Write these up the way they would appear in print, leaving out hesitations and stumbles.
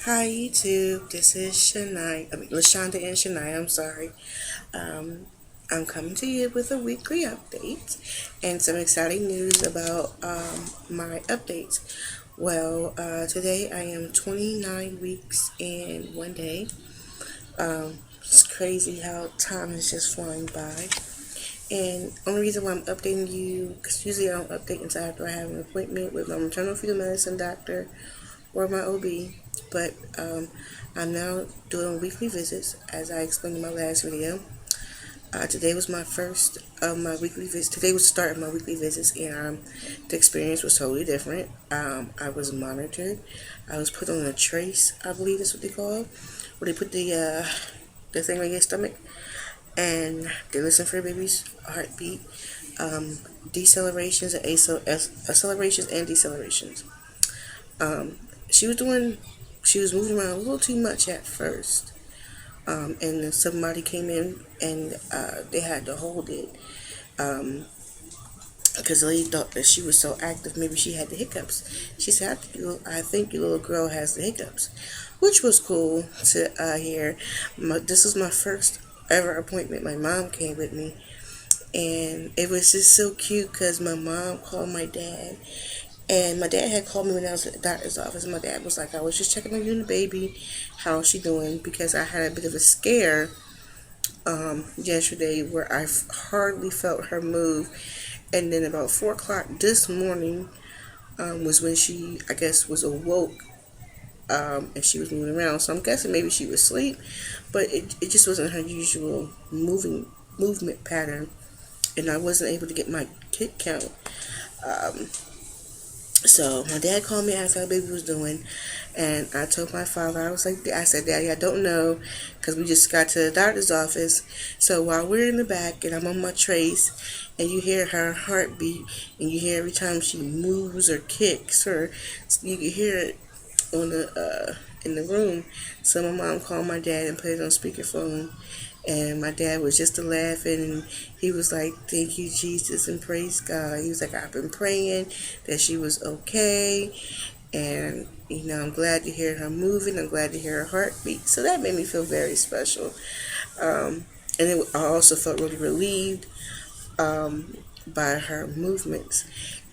Hi YouTube, this is Lashonda and Shania, I'm sorry. Um, I'm coming to you with a weekly update and some exciting news about my updates. Today I am 29 weeks and 1 day. It's crazy how time is just flying by. And only reason why I'm updating you, because usually I don't update until after I have an appointment with my maternal fetal medicine doctor or my OB, but I'm now doing weekly visits as I explained in my last video. Today was my first of my weekly visits. Today was the start of my weekly visits, and the experience was totally different. I was monitored. I was put on a trace, I believe that's what they call, where they put the thing on your stomach, and they listen for your baby's heartbeat, decelerations and accelerations and decelerations. Um, she was doing, she was moving around a little too much at first, and then somebody came in and they had to hold it because the lady thought that she was so active, maybe she had the hiccups. She said, I think your little girl has the hiccups," which was cool to hear. This was my first ever appointment. My mom came with me, and it was just so cute because my mom called my dad. And my dad had called me when I was at the doctor's office. My dad was like, "I was just checking on you and the baby. How's she doing?" Because I had a bit of a scare yesterday where I hardly felt her move. And then about 4 o'clock this morning was when she, I guess, was awoke, and she was moving around. So I'm guessing maybe she was asleep, but it just wasn't her usual movement pattern. And I wasn't able to get my kick count. Um, So my dad called me, asked how the baby was doing, and I told my father, I said, "Daddy, I don't know, because we just got to the doctor's office." So while we're in the back and I'm on my trace, and you hear her heartbeat, and you hear every time she moves or kicks, or you can hear it on the in the room. So my mom called my dad and put it on speakerphone, and my dad was just a laughing, and he was like, "Thank you, Jesus, and praise God." He was like, "I've been praying that she was okay, and I'm glad to hear her moving. I'm glad to hear her heartbeat." So that made me feel very special. I also felt really relieved by her movements.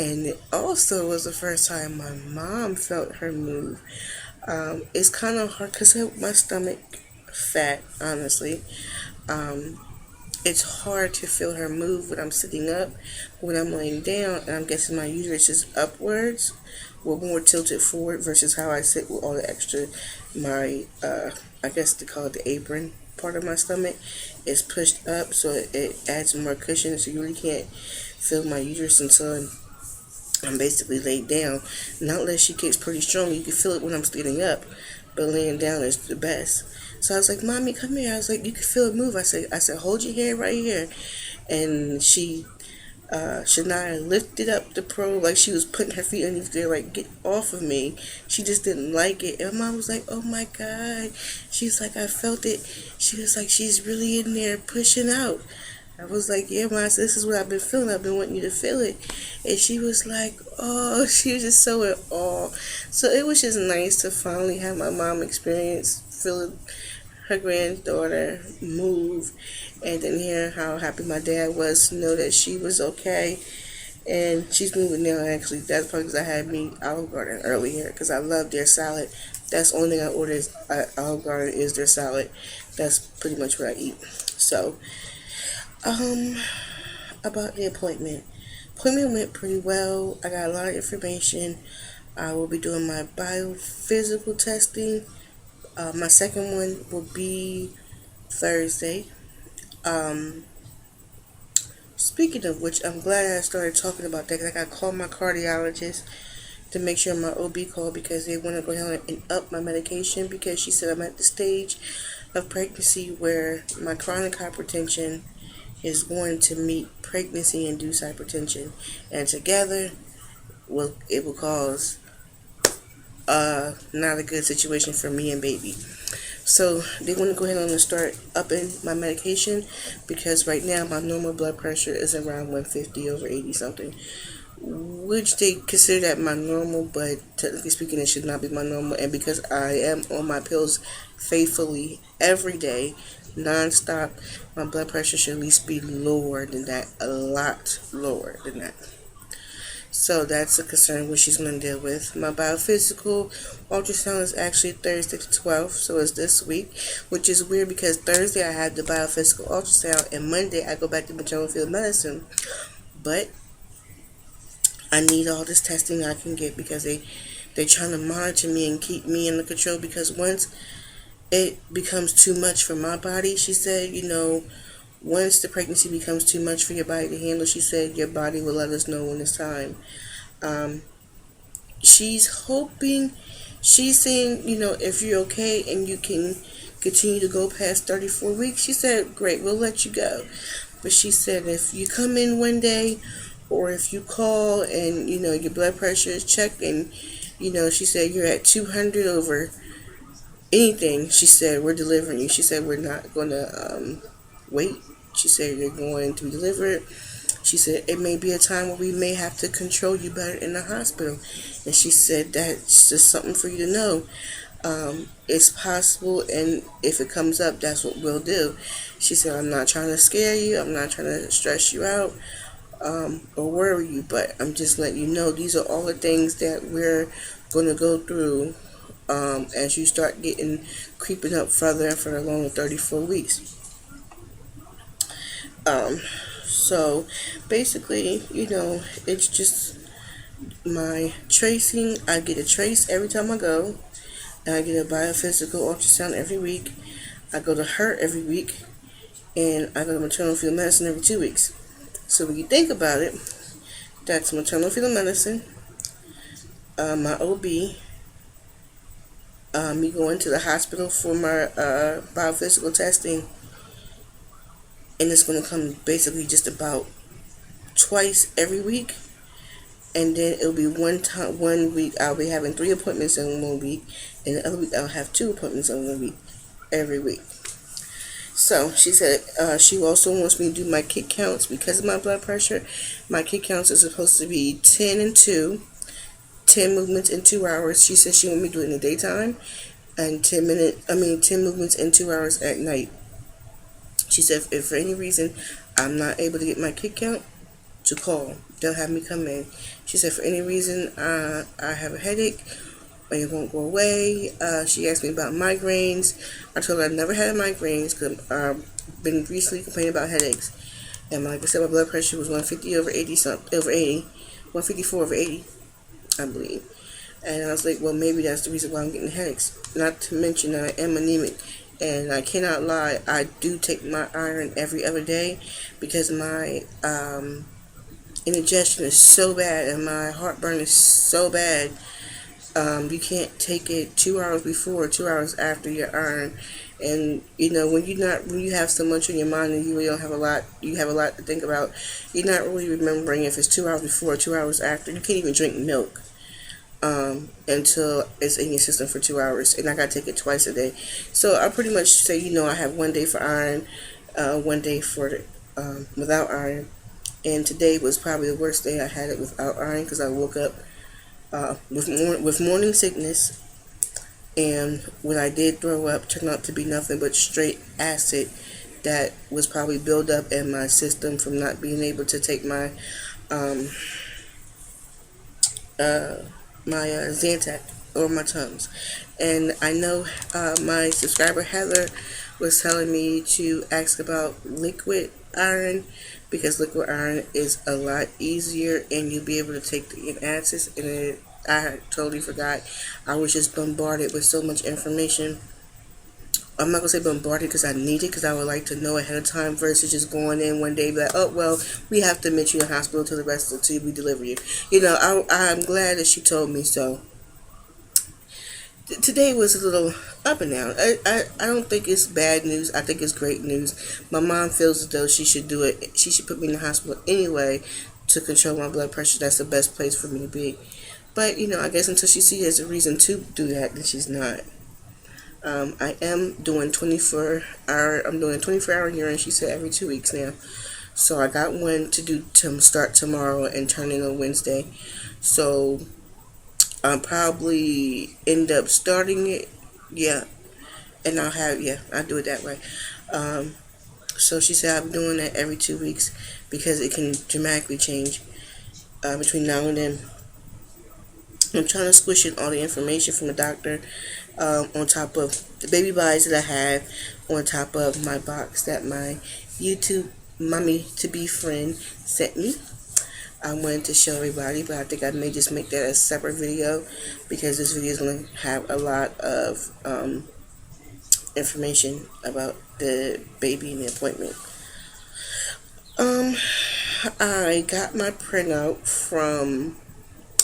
And it also was the first time my mom felt her move. It's kind of hard because my stomach fat, honestly. Um, it's hard to feel her move when I'm sitting up. When I'm laying down, and I'm guessing my uterus is upwards, well, more tilted forward versus how I sit with all the extra, I guess they call it the apron part of my stomach is pushed up, so it adds more cushion, so you really can't feel my uterus until I'm basically laid down. Not unless she kicks pretty strong, you can feel it when I'm standing up, but laying down is the best. So I was like, "Mommy, come here." I was like, "You can feel it move." I said, "Hold your head right here." And Shania lifted up the probe like she was putting her feet underneath there, like, "Get off of me." She just didn't like it. And Mom was like, "Oh my God." She's like, "I felt it." She was like, "She's really in there pushing out." I was like, "Yeah, Ma, this is what I've been feeling. I've been wanting you to feel it." And she was like, "Oh," she was just so in awe. So it was just nice to finally have my mom experience feeling her granddaughter move, and then hear how happy my dad was to know that she was okay. And she's moving now, actually. That's probably because I had me Olive Garden earlier, because I love their salad. That's the only thing I order is Olive Garden is their salad. That's pretty much what I eat. So, um, about the appointment. Appointment went pretty well. I got a lot of information. I will be doing my biophysical testing. My second one will be Thursday. Um, Speaking of which, I'm glad I started talking about that because I got to call my cardiologist to make sure my OB called because they want to go ahead and up my medication because she said I'm at the stage of pregnancy where my chronic hypertension is going to meet pregnancy-induced hypertension, and together it will cause not a good situation for me and baby. So they want to go ahead and start upping my medication because right now my normal blood pressure is around 150 over 80 something. which they consider that my normal, but technically speaking, it should not be my normal. And because I am on my pills faithfully every day, nonstop, my blood pressure should at least be lower than that, a lot lower than that. So that's a concern which she's going to deal with. My biophysical ultrasound is actually Thursday the 12th, so it's this week, which is weird because Thursday I have the biophysical ultrasound and Monday I go back to maternal field medicine. But I need all this testing I can get because they're trying to monitor me and keep me under control, because once it becomes too much for my body, she said, once the pregnancy becomes too much for your body to handle, she said your body will let us know when it's time. Um, she's hoping, she's saying, if you're okay and you can continue to go past 34 weeks, she said, great, we'll let you go. But she said if you come in one day or if you call and, your blood pressure is checked and, she said you're at 200 over anything, she said, we're delivering you. She said, we're not going to wait. She said, you're going to be delivered. She said, it may be a time where we may have to control you better in the hospital. And she said, that's just something for you to know. It's possible, and if it comes up, that's what we'll do. She said, I'm not trying to scare you. I'm not trying to stress you out or worry you, but I'm just letting you know these are all the things that we're going to go through as you start creeping up further and further along in 34 weeks. Um, so basically, it's just my tracing. I get a trace every time I go, and I get a biophysical ultrasound every week. I go to her every week, and I go to maternal fetal medicine every 2 weeks. So when you think about it, that's maternal fetal medicine, my OB, me going to the hospital for my biophysical testing, and it's going to come basically just about twice every week. And then it'll be one week I'll be having 3 appointments in 1 week, and the other week I'll have 2 appointments in 1 week every week. So she said she also wants me to do my kick counts because of my blood pressure. My kick counts are supposed to be 10 and 2, 10 movements in 2 hours. She said she wants me to do it in the daytime, and 10 movements in 2 hours at night. She said if for any reason I'm not able to get my kick count, to call. They'll have me come in. She said for any reason I have a headache and it won't go away. She asked me about migraines. I told her I've never had migraines because I've been recently complaining about headaches. And like I said, my blood pressure was 150 over 80 154 over 80, I believe. And I was like, well, maybe that's the reason why I'm getting headaches. Not to mention that I am anemic. And I cannot lie, I do take my iron every other day because my indigestion is so bad and my heartburn is so bad. You can't take it 2 hours before, 2 hours after your iron. And when you have so much on your mind and you really don't have a lot, you have a lot to think about. You're not really remembering if it's 2 hours before or 2 hours after. You can't even drink milk until it's in your system for 2 hours, and I gotta take it twice a day. So I pretty much say, I have 1 day for iron, 1 day for without iron. And today was probably the worst day I had it without iron because I woke up with morning sickness, and when I did throw up, turned out to be nothing but straight acid that was probably built up in my system from not being able to take my Zantac or my Tums. And I know my subscriber Heather was telling me to ask about liquid iron because liquid iron is a lot easier and you'll be able to take the acids. And I totally forgot. I was just bombarded with so much information. I'm not going to say bombarded because I need it, because I would like to know ahead of time versus just going in one day like, oh, well, we have to admit you in the hospital till the rest of the till we deliver you. I'm glad that she told me so. Today was a little up and down. I don't think it's bad news. I think it's great news. My mom feels as though she should do it. She should put me in the hospital anyway to control my blood pressure. That's the best place for me to be. But, I guess until she sees there's a reason to do that, then she's not. I am doing 24-hour urine, she said, every 2 weeks now. So I got one to do to start tomorrow and turn in on Wednesday. So I'll probably end up starting it. Yeah, and I'll do it that way. Um, so she said I'm doing that every 2 weeks because it can dramatically change between now and then. I'm trying to squish in all the information from the doctor on top of the baby buys that I have, on top of my box that my YouTube mommy to be friend sent me. I wanted to show everybody, but I think I may just make that a separate video because this video is going to have a lot of information about the baby and the appointment. I got my printout from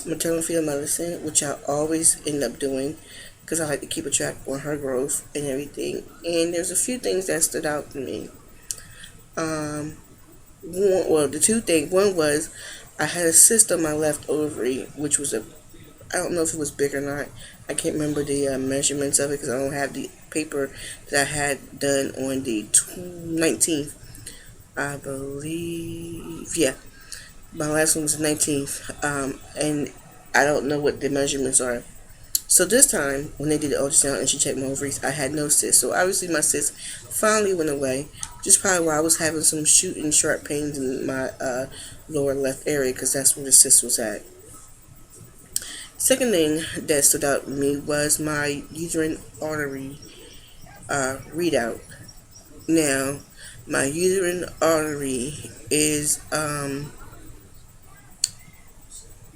Maternal Fetal Medicine, which I always end up doing because I like to keep a track on her growth and everything. And there's a few things that stood out to me. The two things. One was I had a cyst on my left ovary, which was I don't know if it was big or not. I can't remember the measurements of it because I don't have the paper that I had done on the 19th. I believe, yeah. My last one was the 19th, and I don't know what the measurements are. So this time, when they did the ultrasound and she checked my ovaries, I had no cyst. So obviously my cyst finally went away, which is probably why I was having some shooting sharp pains in my lower left area because that's where the cyst was at. Second thing that stood out to me was my uterine artery readout. Now, my uterine artery is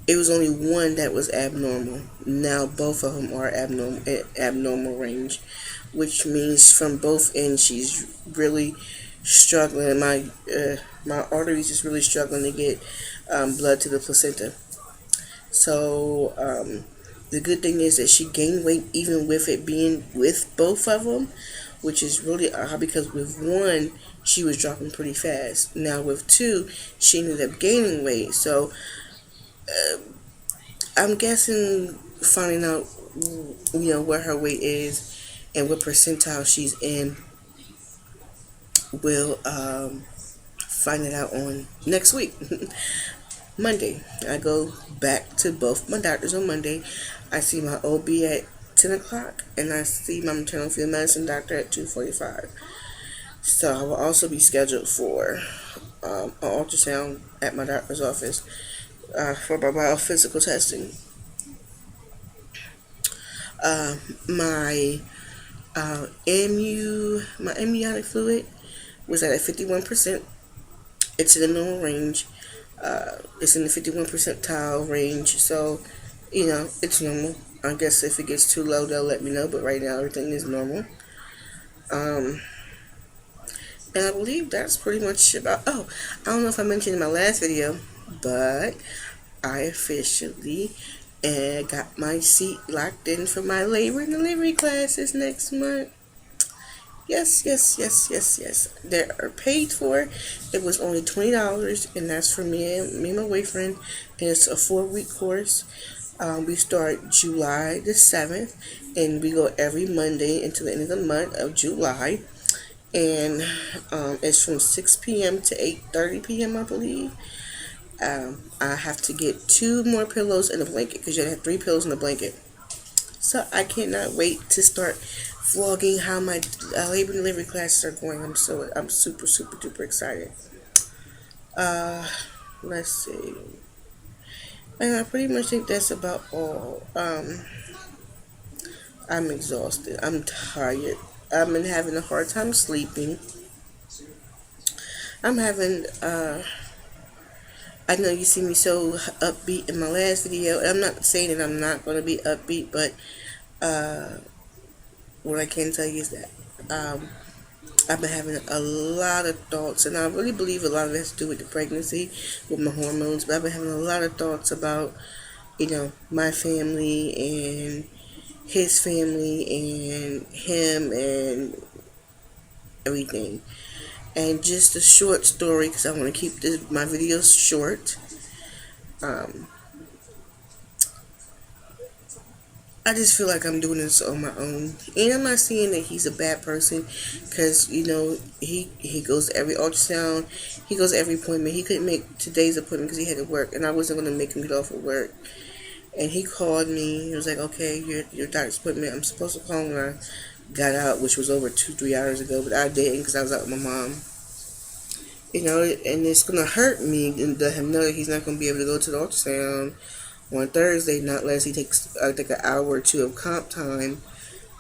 it was only one that was abnormal. Now both of them are abnormal range, which means from both ends she's really struggling. My arteries is really struggling to get blood to the placenta. So the good thing is that she gained weight even with it being with both of them, which is really odd because with one she was dropping pretty fast. Now with two she ended up gaining weight. So I'm guessing finding out where her weight is and what percentile she's in will find it out on next week. Monday. I go back to both my doctors on Monday. I see my OB at 10 o'clock and I see my maternal fetal medicine doctor at 2:45. So I will also be scheduled for an ultrasound at my doctor's office for my biophysical testing. My my amniotic fluid was at a 51%. It's in the normal range. It's in the 51 percentile range, so it's normal. I guess if it gets too low, they'll let me know. But right now, everything is normal. And I believe that's pretty much about. Oh, I don't know if I mentioned in my last video, but I officially got my seat locked in for my labor and delivery classes next month. Yes, yes, yes, yes, yes. They are paid for. It was only $20, and that's for me and my boyfriend. And it's a 4-week course. We start July the 7th, and we go every Monday until the end of the month of July. And it's from 6 p.m. to 8:30 p.m. I believe. I have to get 2 more pillows and a blanket because you have 3 pillows and a blanket. So I cannot wait to start vlogging how my labor and delivery classes are going. I'm super super duper excited. Let's see. And I pretty much think that's about all. I'm exhausted. I'm tired. I've been having a hard time sleeping. I'm having I know you see me so upbeat in my last video. I'm not saying that I'm not going to be upbeat, but what I can tell you is that I've been having a lot of thoughts, and I really believe a lot of it has to do with the pregnancy, with my hormones, but I've been having a lot of thoughts about, my family and his family and him and everything. And just a short story, because I want to keep my videos short. I just feel like I'm doing this on my own, and I'm not saying that he's a bad person, because he goes to every ultrasound, he goes to every appointment. He couldn't make today's appointment because he had to work, and I wasn't going to make him get off of work. And he called me. He was like, "Okay, your doctor's appointment. I'm supposed to call him when I got out, which was over 2-3 hours ago, but I didn't because I was out with my mom. And it's gonna hurt me and let him know that he's not gonna be able to go to the ultrasound on Thursday, not unless he takes I think an hour or two of comp time,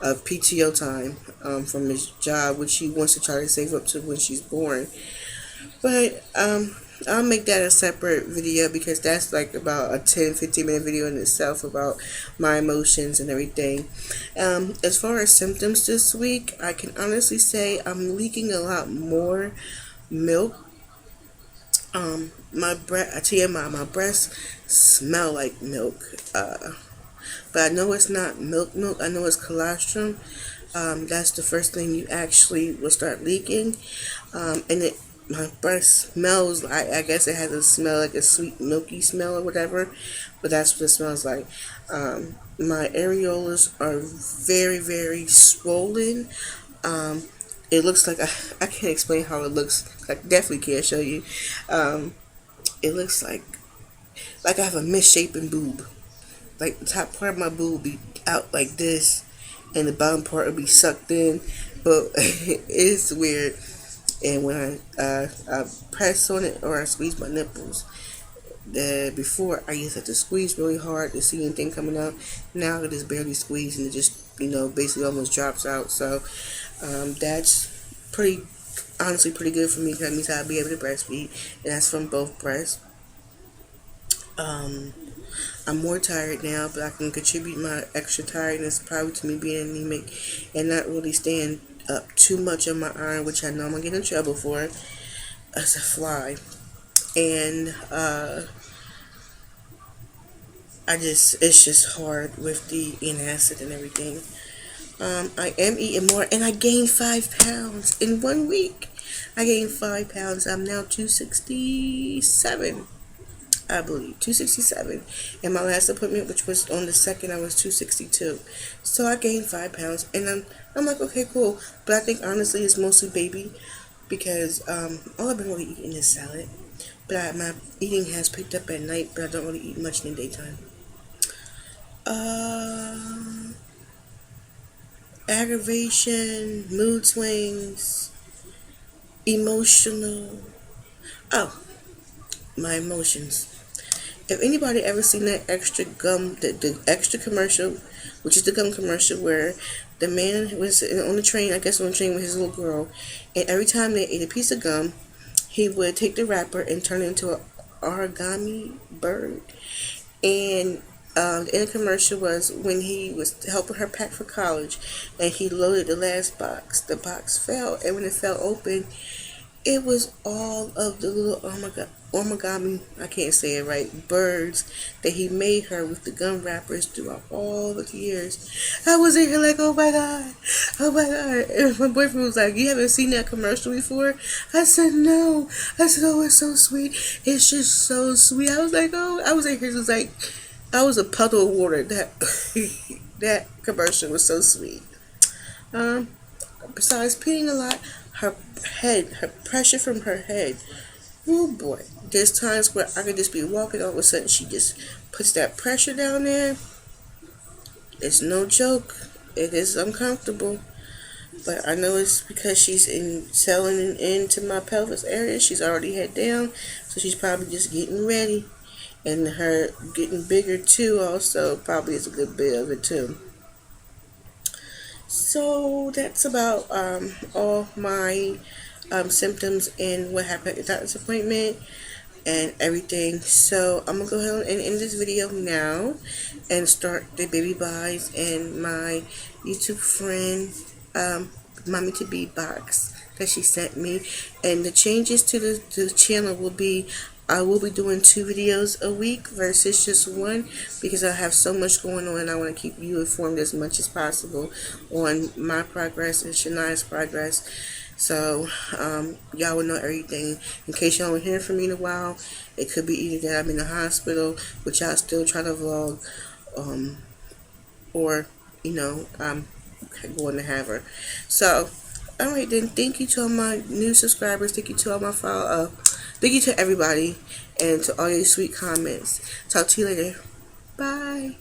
of PTO time, from his job, which he wants to try to save up to when she's born. But I'll make that a separate video because that's like about a 10-15 minute video in itself about my emotions and everything. As far as symptoms this week, I can honestly say I'm leaking a lot more milk. My breath, I tell you, my breasts smell like milk. But I know it's not milk. I know it's colostrum. That's the first thing you actually will start leaking. And my breath smells like, I guess it has a smell like a sweet milky smell or whatever, but that's what it smells like. My areolas are very, very swollen. It looks like, I can't explain how it looks. I definitely can't show you. It looks like I have a misshapen boob. Like the top part of my boob will be out like this, and the bottom part will be sucked in. But it's weird. And when I press on it or I squeeze my nipples, before I used to have to squeeze really hard to see anything coming out. Now I just barely squeeze and it just basically almost drops out. So that's honestly pretty good for me. That means I'll be able to breastfeed, and that's from both breasts. I'm more tired now, but I can contribute my extra tiredness probably to me being anemic and not really staying up too much on my iron, which I know I'm gonna get in trouble for as a fly. And it's just hard with the antacid and everything. I am eating more, and I gained 5 pounds in 1 week. I gained 5 pounds. I'm now 267. I believe 267. And my last appointment, which was on the 2nd, I was 262. So I gained 5 pounds, and I'm like, okay, cool. But I think honestly it's mostly baby, because all I've been really eating is salad. But my eating has picked up at night, but I don't really eat much in the daytime. Aggravation, mood swings, emotional. Oh, my emotions. If anybody ever seen that extra gum, the extra commercial, which is the gum commercial where the man was on the train, I guess on the train with his little girl, and every time they ate a piece of gum, he would take the wrapper and turn it into an origami bird. And the end commercial was when he was helping her pack for college, and he loaded the last box. The box fell, and when it fell open, it was all of the little origami, I can't say it right, birds that he made her with the gum wrappers throughout all the years. I was in here like, oh my God, oh my God. And my boyfriend was like, you haven't seen that commercial before? I said, no. I said, oh, it's so sweet. It's just so sweet. I was like, oh, I was in here, it was like, I was a puddle of water. That commercial was so sweet. Besides peeing a lot, her pressure from her head. Oh boy. There's times where I could just be walking, all of a sudden she just puts that pressure down there. It's no joke. It is uncomfortable. But I know it's because she's settling into my pelvis area. She's already head down, so she's probably just getting ready. And her getting bigger too also probably is a good bit of it too. So that's about all my symptoms and what happened at the doctor's appointment and everything. So I'm gonna go ahead and end this video now and start the baby buys and my YouTube friend Mommy to Be box that she sent me. And the changes to the channel will be, I will be doing 2 videos a week versus just 1, because I have so much going on and I want to keep you informed as much as possible on my progress and Shania's progress. So y'all will know everything. In case y'all don't hear from me in a while, it could be either that I'm in the hospital, which I'll still try to vlog, or I'm going to have her. So, all right then. Thank you to all my new subscribers. Thank you to all my follow. Thank you to everybody and to all your sweet comments. Talk to you later. Bye.